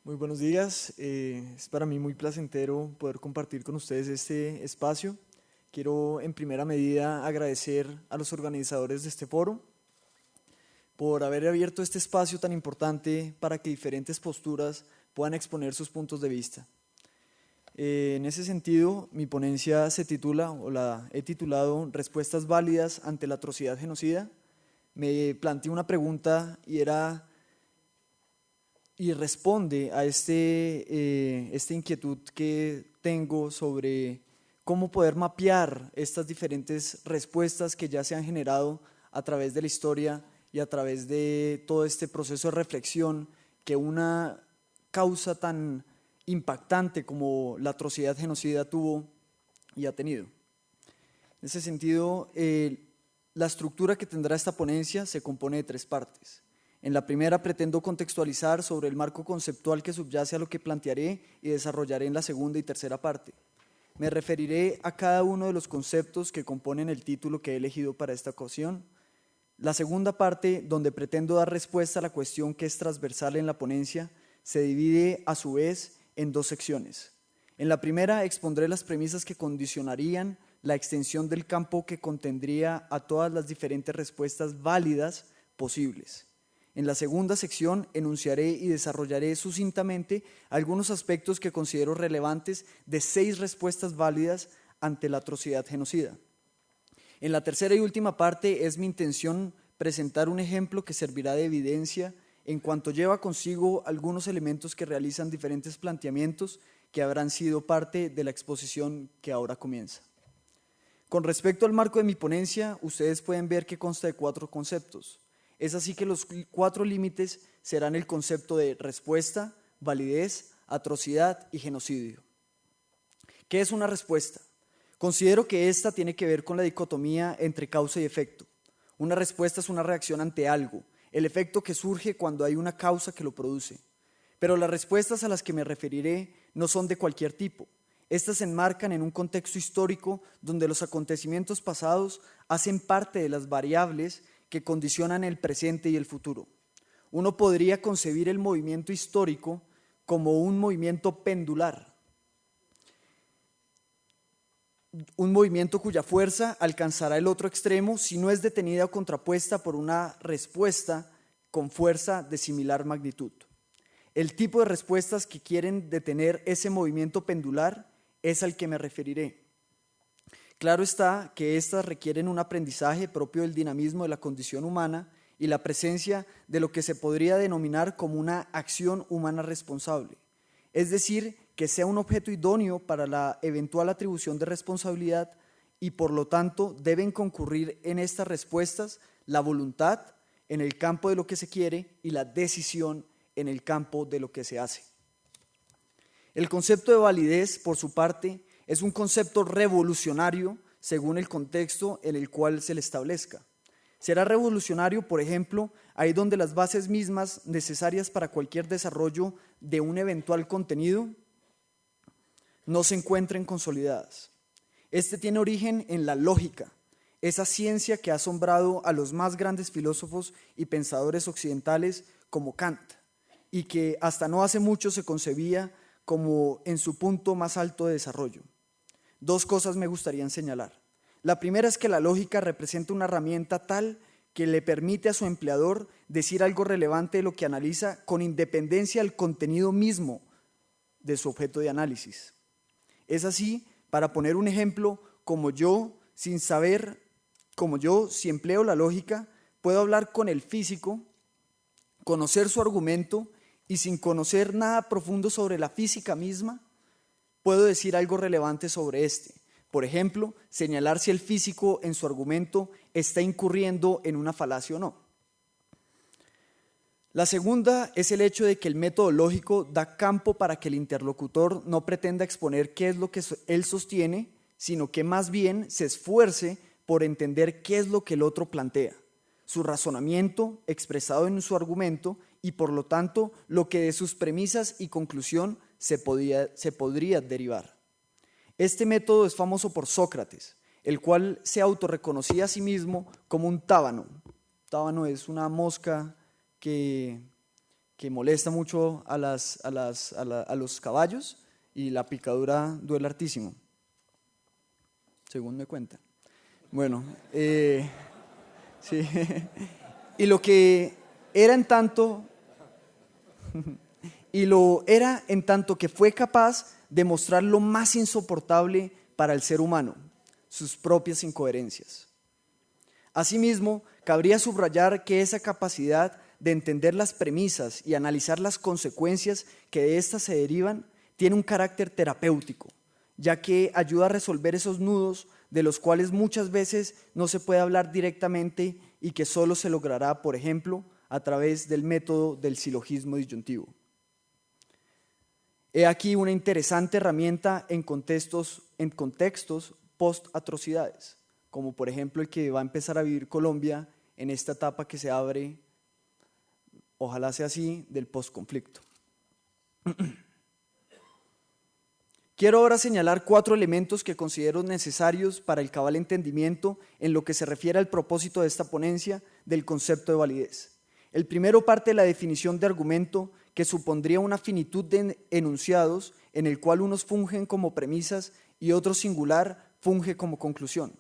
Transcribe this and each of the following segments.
Muy buenos días, es para mí muy placentero poder compartir con ustedes este espacio. Quiero en primera medida agradecer a los organizadores de este foro por haber abierto este espacio tan importante para que diferentes posturas puedan exponer sus puntos de vista. En ese sentido, mi ponencia se titula, o la he titulado, Respuestas válidas ante la atrocidad genocida. Me planteé una pregunta y responde a esta inquietud que tengo sobre cómo poder mapear estas diferentes respuestas que ya se han generado a través de la historia y a través de todo este proceso de reflexión que una causa tan impactante como la atrocidad genocida tuvo y ha tenido. En ese sentido, la estructura que tendrá esta ponencia se compone de 3 partes. En la primera pretendo contextualizar sobre el marco conceptual que subyace a lo que plantearé y desarrollaré en la segunda y tercera parte. Me referiré a cada uno de los conceptos que componen el título que he elegido para esta ocasión. La segunda parte, donde pretendo dar respuesta a la cuestión que es transversal en la ponencia, se divide a su vez en 2 secciones. En la primera expondré las premisas que condicionarían la extensión del campo que contendría a todas las diferentes respuestas válidas posibles. En la segunda sección enunciaré y desarrollaré sucintamente algunos aspectos que considero relevantes de 6 respuestas válidas ante la atrocidad genocida. En la tercera y última parte es mi intención presentar un ejemplo que servirá de evidencia en cuanto lleva consigo algunos elementos que realizan diferentes planteamientos que habrán sido parte de la exposición que ahora comienza. Con respecto al marco de mi ponencia, ustedes pueden ver que consta de 4 conceptos. Es así que los 4 límites serán el concepto de respuesta, validez, atrocidad y genocidio. ¿Qué es una respuesta? Considero que esta tiene que ver con la dicotomía entre causa y efecto. Una respuesta es una reacción ante algo, el efecto que surge cuando hay una causa que lo produce. Pero las respuestas a las que me referiré no son de cualquier tipo. Estas se enmarcan en un contexto histórico donde los acontecimientos pasados hacen parte de las variables que condicionan el presente y el futuro. Uno podría concebir el movimiento histórico como un movimiento pendular, un movimiento cuya fuerza alcanzará el otro extremo si no es detenida o contrapuesta por una respuesta con fuerza de similar magnitud. El tipo de respuestas que quieren detener ese movimiento pendular es al que me referiré. Claro está que estas requieren un aprendizaje propio del dinamismo de la condición humana y la presencia de lo que se podría denominar como una acción humana responsable, es decir, que sea un objeto idóneo para la eventual atribución de responsabilidad y por lo tanto deben concurrir en estas respuestas la voluntad en el campo de lo que se quiere y la decisión en el campo de lo que se hace. El concepto de validez, por su parte, es un concepto revolucionario según el contexto en el cual se le establezca. Será revolucionario, por ejemplo, ahí donde las bases mismas necesarias para cualquier desarrollo de un eventual contenido no se encuentren consolidadas. Este tiene origen en la lógica, esa ciencia que ha asombrado a los más grandes filósofos y pensadores occidentales como Kant, y que hasta no hace mucho se concebía como en su punto más alto de desarrollo. 2 cosas me gustaría señalar. La primera es que la lógica representa una herramienta tal que le permite a su empleador decir algo relevante de lo que analiza con independencia del contenido mismo de su objeto de análisis. Es así, para poner un ejemplo, como yo, si empleo la lógica, puedo hablar con el físico, conocer su argumento y sin conocer nada profundo sobre la física misma, puedo decir algo relevante sobre este. Por ejemplo, señalar si el físico en su argumento está incurriendo en una falacia o no. La segunda es el hecho de que el método lógico da campo para que el interlocutor no pretenda exponer qué es lo que él sostiene, sino que más bien se esfuerce por entender qué es lo que el otro plantea, su razonamiento expresado en su argumento y por lo tanto lo que de sus premisas y conclusión se podría derivar. Este método es famoso por Sócrates, el cual se autorreconocía a sí mismo como un tábano. Tábano es una mosca que que molesta mucho a los caballos, y la picadura duele hartísimo, según me cuentan. Bueno, sí. Y lo que era en tanto, y lo era en tanto que fue capaz de mostrar lo más insoportable para el ser humano, sus propias incoherencias. Asimismo, cabría subrayar que esa capacidad de entender las premisas y analizar las consecuencias que de éstas se derivan tiene un carácter terapéutico, ya que ayuda a resolver esos nudos de los cuales muchas veces no se puede hablar directamente y que solo se logrará, por ejemplo, a través del método del silogismo disyuntivo. He aquí una interesante herramienta en contextos post-atrocidades, como por ejemplo el que va a empezar a vivir Colombia en esta etapa que se abre, ojalá sea así, del postconflicto. Quiero ahora señalar 4 elementos que considero necesarios para el cabal entendimiento en lo que se refiere al propósito de esta ponencia del concepto de validez. El primero parte de la definición de argumento, que supondría una finitud de enunciados en el cual unos fungen como premisas y otro singular funge como conclusión.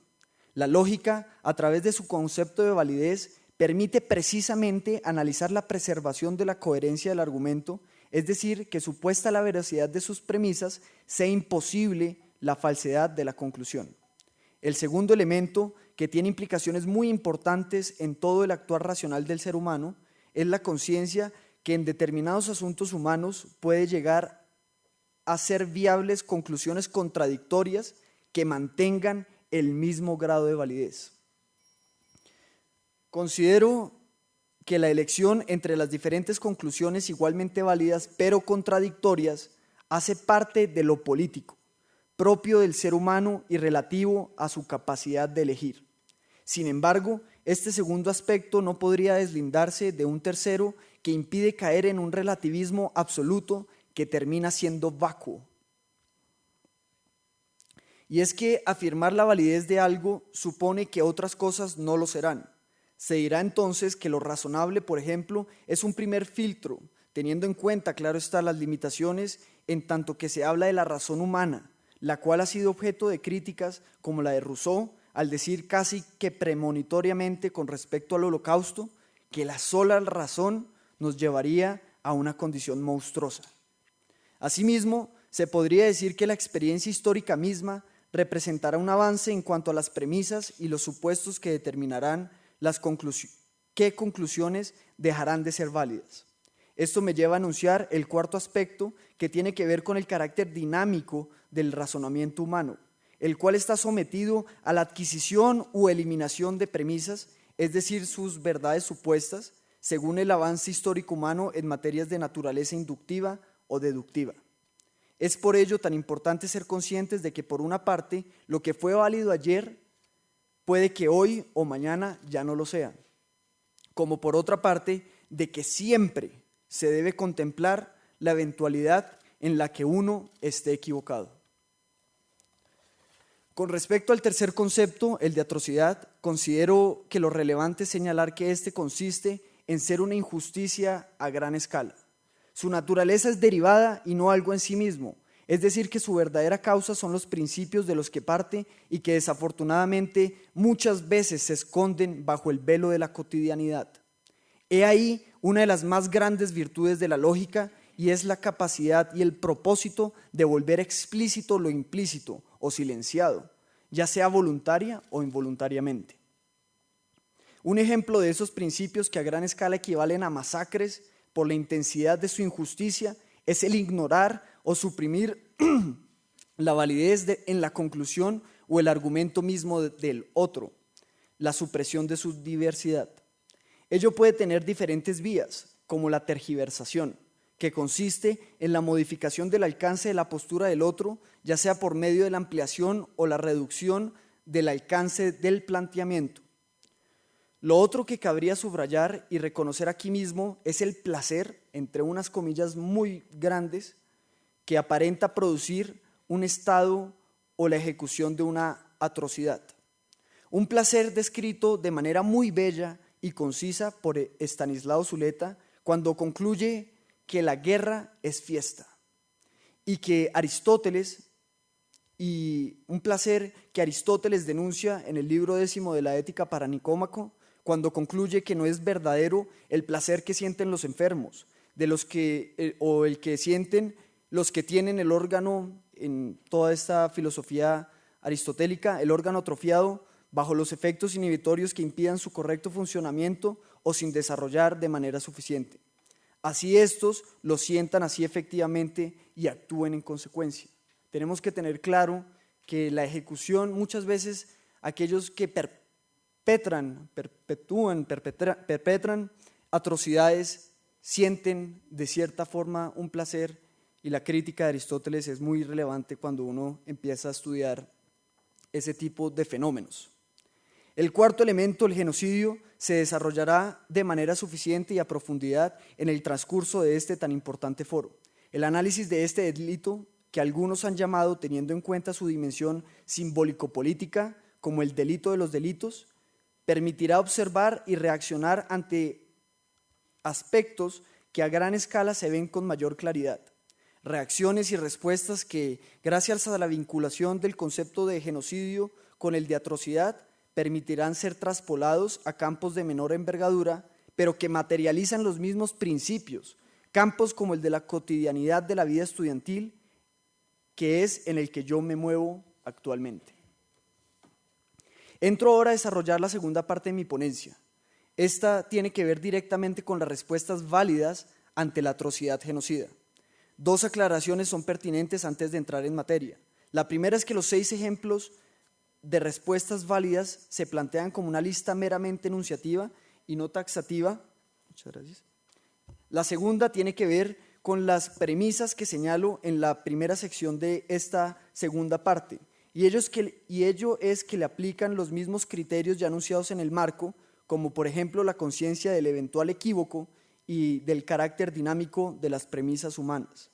La lógica, a través de su concepto de validez, permite precisamente analizar la preservación de la coherencia del argumento, es decir, que supuesta la veracidad de sus premisas sea imposible la falsedad de la conclusión. El segundo elemento, que tiene implicaciones muy importantes en todo el actuar racional del ser humano, es la conciencia que en determinados asuntos humanos puede llegar a ser viables conclusiones contradictorias que mantengan el mismo grado de validez. Considero que la elección entre las diferentes conclusiones igualmente válidas pero contradictorias hace parte de lo político, propio del ser humano y relativo a su capacidad de elegir. Sin embargo, este segundo aspecto no podría deslindarse de un tercero que impide caer en un relativismo absoluto que termina siendo vacuo. Y es que afirmar la validez de algo supone que otras cosas no lo serán. Se dirá entonces que lo razonable, por ejemplo, es un primer filtro, teniendo en cuenta, claro está, las limitaciones en tanto que se habla de la razón humana, la cual ha sido objeto de críticas como la de Rousseau, al decir casi que premonitoriamente con respecto al Holocausto, que la sola razón nos llevaría a una condición monstruosa. Asimismo, se podría decir que la experiencia histórica misma representará un avance en cuanto a las premisas y los supuestos que determinarán qué conclusiones dejarán de ser válidas. Esto me lleva a anunciar el cuarto aspecto, que tiene que ver con el carácter dinámico del razonamiento humano, el cual está sometido a la adquisición u eliminación de premisas, es decir, sus verdades supuestas, según el avance histórico humano en materias de naturaleza inductiva o deductiva. Es por ello tan importante ser conscientes de que, por una parte, lo que fue válido ayer puede que hoy o mañana ya no lo sea, como por otra parte, de que siempre se debe contemplar la eventualidad en la que uno esté equivocado. Con respecto al tercer concepto, el de atrocidad, considero que lo relevante es señalar que este consiste en ser una injusticia a gran escala. Su naturaleza es derivada y no algo en sí mismo, es decir, que su verdadera causa son los principios de los que parte y que desafortunadamente muchas veces se esconden bajo el velo de la cotidianidad. He ahí una de las más grandes virtudes de la lógica, y es la capacidad y el propósito de volver explícito lo implícito o silenciado, ya sea voluntaria o involuntariamente. Un ejemplo de esos principios que a gran escala equivalen a masacres por la intensidad de su injusticia es el ignorar o suprimir la validez en la conclusión o el argumento mismo del otro, la supresión de su diversidad. Ello puede tener diferentes vías, como la tergiversación, que consiste en la modificación del alcance de la postura del otro, ya sea por medio de la ampliación o la reducción del alcance del planteamiento. Lo otro que cabría subrayar y reconocer aquí mismo es el placer, entre unas comillas muy grandes, que aparenta producir un estado o la ejecución de una atrocidad. Un placer descrito de manera muy bella y concisa por Estanislao Zuleta cuando concluye que la guerra es fiesta y que Aristóteles, y un placer que Aristóteles denuncia en el libro 10 de la Ética para Nicómaco, cuando concluye que no es verdadero el placer que sienten los enfermos, o el que sienten los que tienen el órgano, en toda esta filosofía aristotélica, el órgano atrofiado bajo los efectos inhibitorios que impidan su correcto funcionamiento o sin desarrollar de manera suficiente. Así estos lo sientan así efectivamente y actúen en consecuencia. Tenemos que tener claro que la ejecución, muchas veces aquellos que perpetran atrocidades sienten de cierta forma un placer, y la crítica de Aristóteles es muy relevante cuando uno empieza a estudiar ese tipo de fenómenos. El cuarto elemento, el genocidio, se desarrollará de manera suficiente y a profundidad en el transcurso de este tan importante foro. El análisis de este delito, que algunos han llamado, teniendo en cuenta su dimensión simbólico-política, como el delito de los delitos, permitirá observar y reaccionar ante aspectos que a gran escala se ven con mayor claridad. Reacciones y respuestas que, gracias a la vinculación del concepto de genocidio con el de atrocidad, permitirán ser traspolados a campos de menor envergadura, pero que materializan los mismos principios, campos como el de la cotidianidad de la vida estudiantil, que es en el que yo me muevo actualmente. Entro ahora a desarrollar la segunda parte de mi ponencia. Esta tiene que ver directamente con las respuestas válidas ante la atrocidad genocida. Dos aclaraciones son pertinentes antes de entrar en materia. La primera es que los 6 ejemplos de respuestas válidas se plantean como una lista meramente enunciativa y no taxativa. Muchas gracias. La segunda tiene que ver con las premisas que señalo en la primera sección de esta segunda parte, y ello es que le aplican los mismos criterios ya anunciados en el marco, como por ejemplo la conciencia del eventual equívoco y del carácter dinámico de las premisas humanas.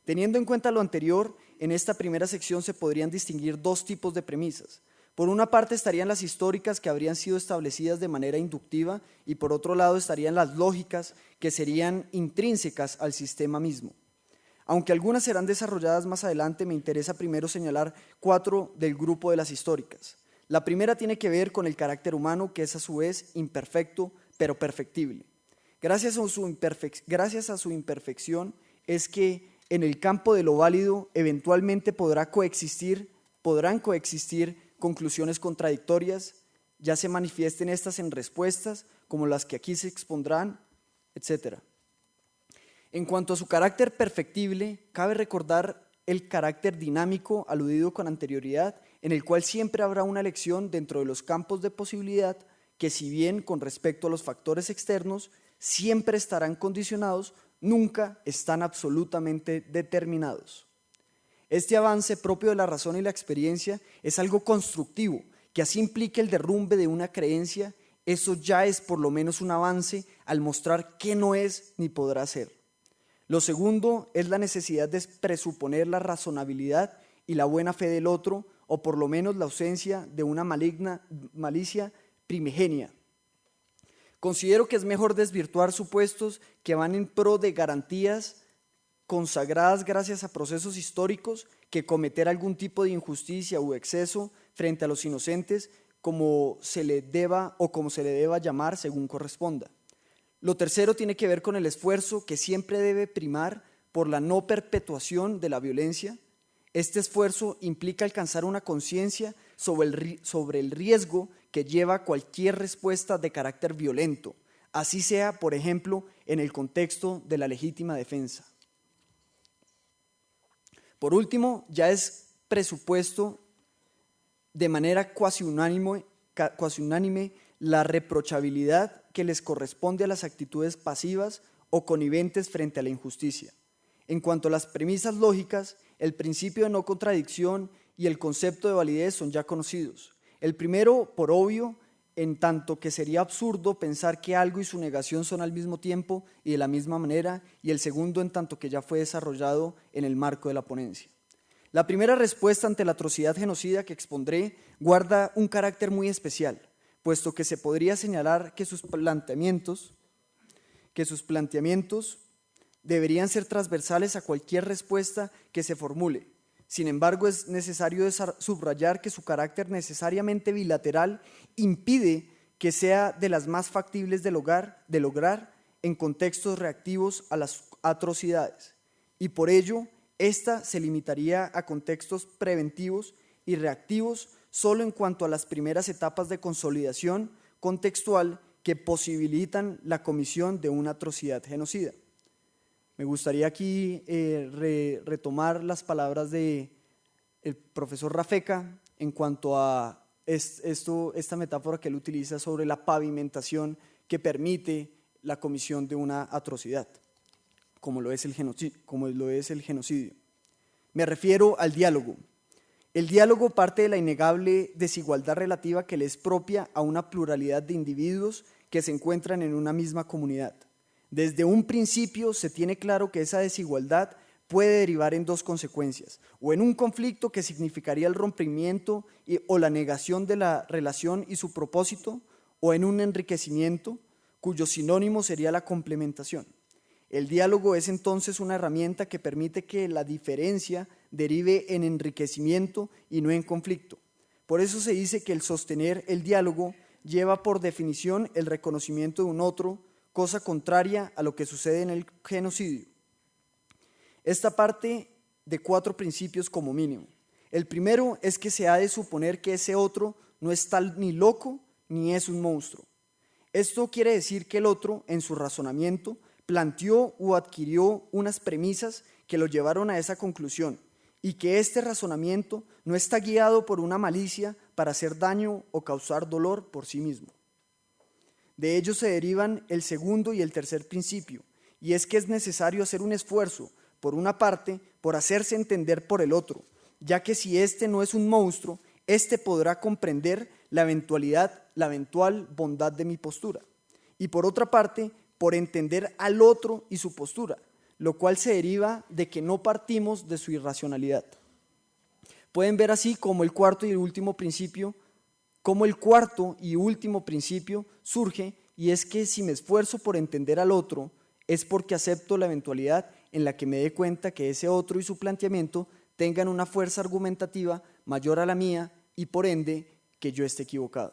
Teniendo en cuenta lo anterior, en esta primera sección se podrían distinguir 2 tipos de premisas. Por una parte estarían las históricas, que habrían sido establecidas de manera inductiva, y por otro lado estarían las lógicas, que serían intrínsecas al sistema mismo. Aunque algunas serán desarrolladas más adelante, me interesa primero señalar 4 del grupo de las históricas. La primera tiene que ver con el carácter humano, que es a su vez imperfecto, pero perfectible. Gracias a su imperfección es que en el campo de lo válido eventualmente podrán coexistir conclusiones contradictorias, ya se manifiesten estas en respuestas, como las que aquí se expondrán, etc. En cuanto a su carácter perfectible, cabe recordar el carácter dinámico aludido con anterioridad, en el cual siempre habrá una elección dentro de los campos de posibilidad que, si bien con respecto a los factores externos siempre estarán condicionados, nunca están absolutamente determinados. Este avance propio de la razón y la experiencia es algo constructivo, que así implique el derrumbe de una creencia. Eso ya es por lo menos un avance al mostrar qué no es ni podrá ser. Lo segundo es la necesidad de presuponer la razonabilidad y la buena fe del otro, o por lo menos la ausencia de una malicia primigenia. Considero que es mejor desvirtuar supuestos que van en pro de garantías consagradas gracias a procesos históricos que cometer algún tipo de injusticia u exceso frente a los inocentes, como se le deba llamar según corresponda. Lo tercero tiene que ver con el esfuerzo que siempre debe primar por la no perpetuación de la violencia. Este esfuerzo implica alcanzar una conciencia sobre el riesgo que lleva cualquier respuesta de carácter violento, así sea, por ejemplo, en el contexto de la legítima defensa. Por último, ya es presupuesto de manera cuasi unánime la reprochabilidad que les corresponde a las actitudes pasivas o conniventes frente a la injusticia. En cuanto a las premisas lógicas, el principio de no contradicción y el concepto de validez son ya conocidos. El primero, por obvio, en tanto que sería absurdo pensar que algo y su negación son al mismo tiempo y de la misma manera, y el segundo, en tanto que ya fue desarrollado en el marco de la ponencia. La primera respuesta ante la atrocidad genocida que expondré guarda un carácter muy especial, puesto que se podría señalar que sus planteamientos que sus planteamientos deberían ser transversales a cualquier respuesta que se formule. Sin embargo, es necesario subrayar que su carácter necesariamente bilateral impide que sea de las más factibles de lograr en contextos reactivos a las atrocidades, y por ello, esta se limitaría a contextos preventivos y reactivos solo en cuanto a las primeras etapas de consolidación contextual que posibilitan la comisión de una atrocidad genocida. Me gustaría aquí retomar las palabras del profesor Rafecka en cuanto a esta metáfora que él utiliza sobre la pavimentación que permite la comisión de una atrocidad, como lo es el genocidio. Me refiero al diálogo. El diálogo parte de la innegable desigualdad relativa que le es propia a una pluralidad de individuos que se encuentran en una misma comunidad. Desde un principio se tiene claro que esa desigualdad puede derivar en dos consecuencias, o en un conflicto que significaría el rompimiento o la negación de la relación y su propósito, o en un enriquecimiento cuyo sinónimo sería la complementación. El diálogo es entonces una herramienta que permite que la diferencia derive en enriquecimiento y no en conflicto. Por eso se dice que el sostener el diálogo lleva por definición el reconocimiento de un otro, cosa contraria a lo que sucede en el genocidio. Esta parte de 4 principios como mínimo. El primero es que se ha de suponer que ese otro no es tal ni loco ni es un monstruo. Esto quiere decir que el otro, en su razonamiento, planteó o adquirió unas premisas que lo llevaron a esa conclusión y que este razonamiento no está guiado por una malicia para hacer daño o causar dolor por sí mismo. De ello se derivan el segundo y el tercer principio, y es que es necesario hacer un esfuerzo, por una parte, por hacerse entender por el otro, ya que si éste no es un monstruo, éste podrá comprender la eventual bondad de mi postura. Y por otra parte, por entender al otro y su postura, lo cual se deriva de que no partimos de su irracionalidad. Pueden ver así como el cuarto y último principio surge, y es que si me esfuerzo por entender al otro, es porque acepto la eventualidad en la que me dé cuenta que ese otro y su planteamiento tengan una fuerza argumentativa mayor a la mía y por ende que yo esté equivocado.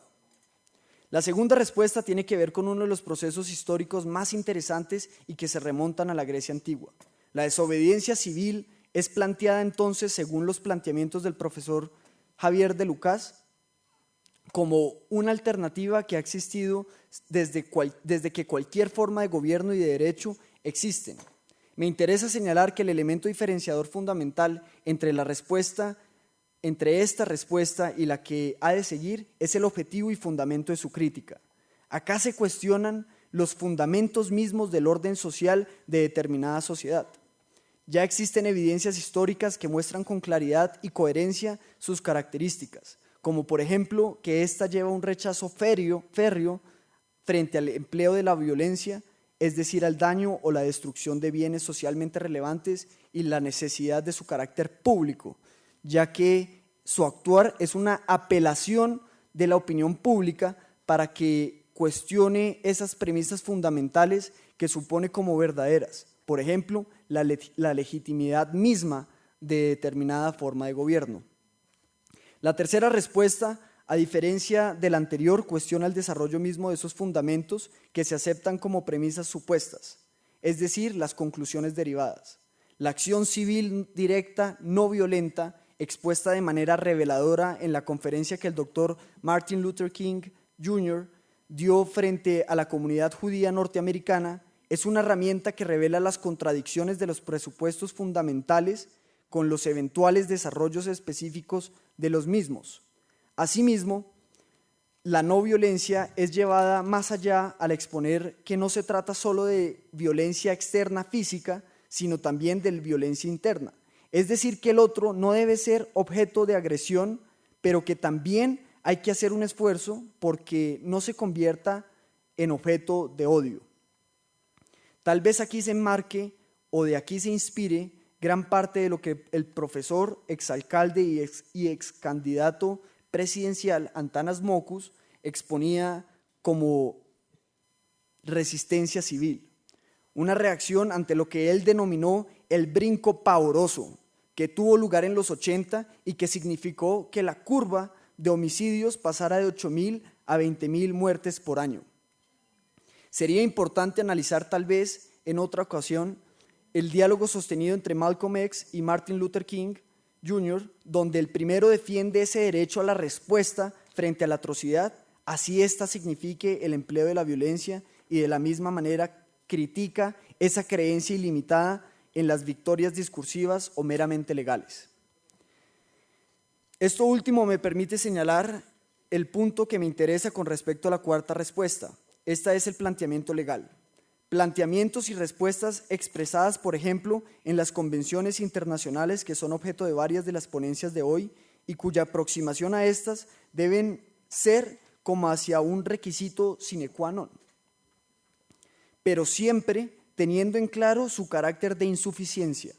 La segunda respuesta tiene que ver con uno de los procesos históricos más interesantes y que se remontan a la Grecia antigua. La desobediencia civil es planteada entonces, según los planteamientos del profesor Javier de Lucas, como una alternativa que ha existido desde que cualquier forma de gobierno y de derecho existen. Me interesa señalar que el elemento diferenciador fundamental entre esta respuesta y la que ha de seguir es el objetivo y fundamento de su crítica. Acá se cuestionan los fundamentos mismos del orden social de determinada sociedad. Ya existen evidencias históricas que muestran con claridad y coherencia sus características, como por ejemplo que ésta lleva un rechazo férreo frente al empleo de la violencia, es decir, al daño o la destrucción de bienes socialmente relevantes y la necesidad de su carácter público, ya que su actuar es una apelación de la opinión pública para que cuestione esas premisas fundamentales que supone como verdaderas, por ejemplo, la legitimidad misma de determinada forma de gobierno. La tercera respuesta, a diferencia de la anterior, cuestiona el desarrollo mismo de esos fundamentos que se aceptan como premisas supuestas, es decir, las conclusiones derivadas. La acción civil directa, no violenta, expuesta de manera reveladora en la conferencia que el doctor Martin Luther King Jr. dio frente a la comunidad judía norteamericana, es una herramienta que revela las contradicciones de los presupuestos fundamentales con los eventuales desarrollos específicos de los mismos. Asimismo, la no violencia es llevada más allá al exponer que no se trata solo de violencia externa física, sino también de violencia interna. Es decir, que el otro no debe ser objeto de agresión, pero que también hay que hacer un esfuerzo porque no se convierta en objeto de odio. Tal vez aquí se enmarque o de aquí se inspire gran parte de lo que el profesor, exalcalde y excandidato presidencial Antanas Mockus exponía como resistencia civil. una reacción ante lo que él denominó el brinco pavoroso, que tuvo lugar en los 80 y que significó que la curva de homicidios pasara de 8.000 a 20.000 muertes por año. Sería importante analizar tal vez en otra ocasión el diálogo sostenido entre Malcolm X y Martin Luther King Jr., donde el primero defiende ese derecho a la respuesta frente a la atrocidad, así ésta signifique el empleo de la violencia, y de la misma manera critica esa creencia ilimitada en las victorias discursivas o meramente legales. Esto último me permite señalar el punto que me interesa con respecto a la cuarta respuesta. Esta es el planteamiento legal. Planteamientos y respuestas expresadas, por ejemplo, en las convenciones internacionales que son objeto de varias de las ponencias de hoy y cuya aproximación a estas deben ser como hacia un requisito sine qua non, pero siempre teniendo en claro su carácter de insuficiencia.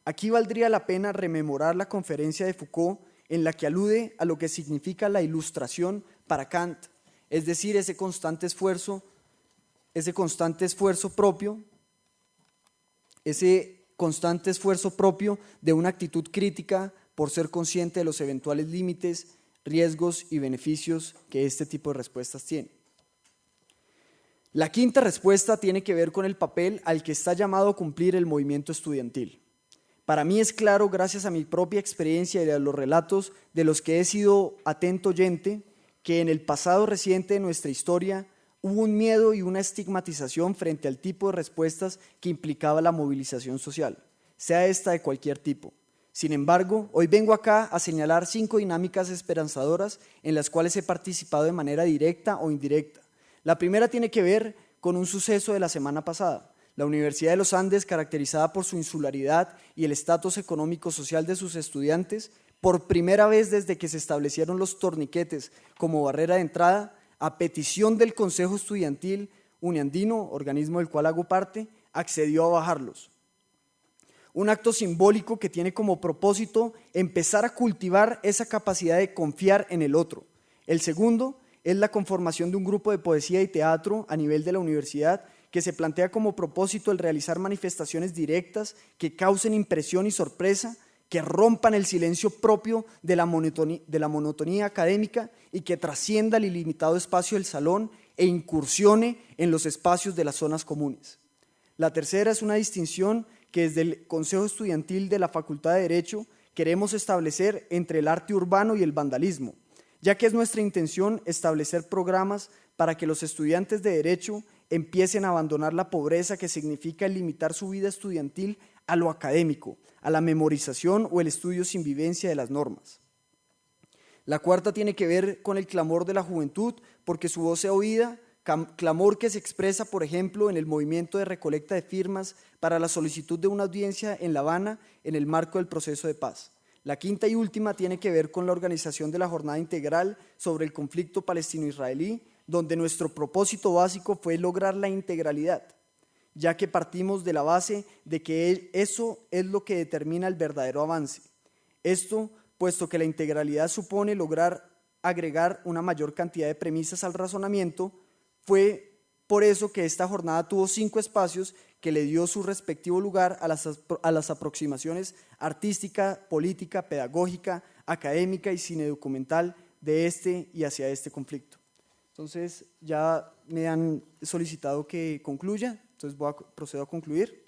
Aquí valdría la pena rememorar la conferencia de Foucault en la que alude a lo que significa la ilustración para Kant, es decir, ese constante esfuerzo propio de una actitud crítica por ser consciente de los eventuales límites, riesgos y beneficios que este tipo de respuestas tienen. La quinta respuesta tiene que ver con el papel al que está llamado a cumplir el movimiento estudiantil. Para mí es claro, gracias a mi propia experiencia y a los relatos de los que he sido atento oyente, que en el pasado reciente de nuestra historia hubo un miedo y una estigmatización frente al tipo de respuestas que implicaba la movilización social, sea esta de cualquier tipo. Sin embargo, hoy vengo acá a señalar 5 dinámicas esperanzadoras en las cuales he participado de manera directa o indirecta. La primera tiene que ver con un suceso de la semana pasada. La Universidad de los Andes, caracterizada por su insularidad y el estatus económico-social de sus estudiantes, por primera vez desde que se establecieron los torniquetes como barrera de entrada, a petición del Consejo Estudiantil Uniandino, organismo del cual hago parte, accedió a bajarlos. Un acto simbólico que tiene como propósito empezar a cultivar esa capacidad de confiar en el otro. El segundo es la conformación de un grupo de poesía y teatro a nivel de la universidad que se plantea como propósito el realizar manifestaciones directas que causen impresión y sorpresa, que rompan el silencio propio de la monotonía académica y que trascienda el ilimitado espacio del salón e incursione en los espacios de las zonas comunes. La tercera es una distinción que desde el Consejo Estudiantil de la Facultad de Derecho queremos establecer entre el arte urbano y el vandalismo, ya que es nuestra intención establecer programas para que los estudiantes de Derecho empiecen a abandonar la pobreza que significa el limitar su vida estudiantil a lo académico, a la memorización o el estudio sin vivencia de las normas. La cuarta tiene que ver con el clamor de la juventud, porque su voz sea oída, clamor que se expresa, por ejemplo, en el movimiento de recolecta de firmas para la solicitud de una audiencia en La Habana en el marco del proceso de paz. La quinta y última tiene que ver con la organización de la jornada integral sobre el conflicto palestino-israelí, donde nuestro propósito básico fue lograr la integralidad, ya que partimos de la base de que eso es lo que determina el verdadero avance. Esto, puesto que la integralidad supone lograr agregar una mayor cantidad de premisas al razonamiento, fue por eso que esta jornada tuvo 5 espacios que le dio su respectivo lugar a las aproximaciones artística, política, pedagógica, académica y cinedocumental de este y hacia este conflicto. Entonces, ya me han solicitado que concluya, entonces procedo a concluir.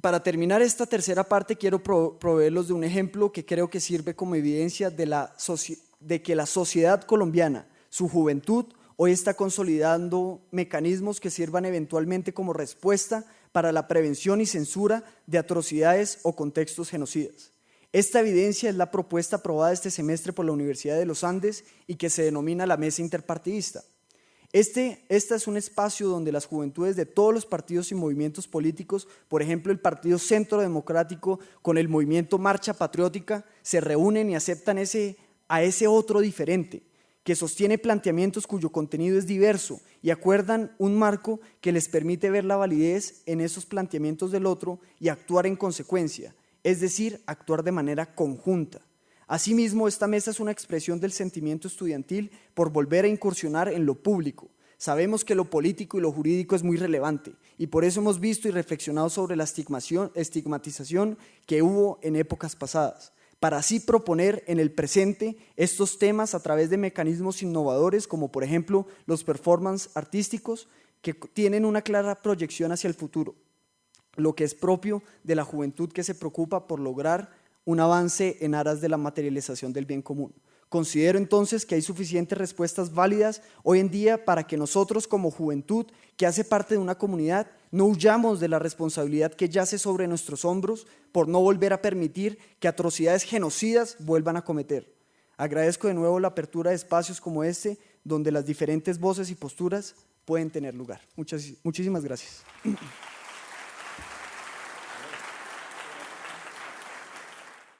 Para terminar esta tercera parte, quiero proveerlos de un ejemplo que creo que sirve como evidencia de que la sociedad colombiana, su juventud, hoy está consolidando mecanismos que sirvan eventualmente como respuesta para la prevención y censura de atrocidades o contextos genocidas. Esta evidencia es la propuesta aprobada este semestre por la Universidad de los Andes y que se denomina la Mesa Interpartidista. Esta es un espacio donde las juventudes de todos los partidos y movimientos políticos, por ejemplo el Partido Centro Democrático con el movimiento Marcha Patriótica, se reúnen y aceptan a ese otro diferente, que sostiene planteamientos cuyo contenido es diverso y acuerdan un marco que les permite ver la validez en esos planteamientos del otro y actuar en consecuencia, es decir, actuar de manera conjunta. Asimismo, esta mesa es una expresión del sentimiento estudiantil por volver a incursionar en lo público, Sabemos que lo político y lo jurídico es muy relevante y por eso hemos visto y reflexionado sobre la estigmatización que hubo en épocas pasadas, para así proponer en el presente estos temas a través de mecanismos innovadores como por ejemplo los performance artísticos que tienen una clara proyección hacia el futuro, lo que es propio de la juventud que se preocupa por lograr un avance en aras de la materialización del bien común. Considero entonces que hay suficientes respuestas válidas hoy en día para que nosotros como juventud que hace parte de una comunidad no huyamos de la responsabilidad que yace sobre nuestros hombros por no volver a permitir que atrocidades genocidas vuelvan a cometer. Agradezco de nuevo la apertura de espacios como este donde las diferentes voces y posturas pueden tener lugar. Muchísimas gracias.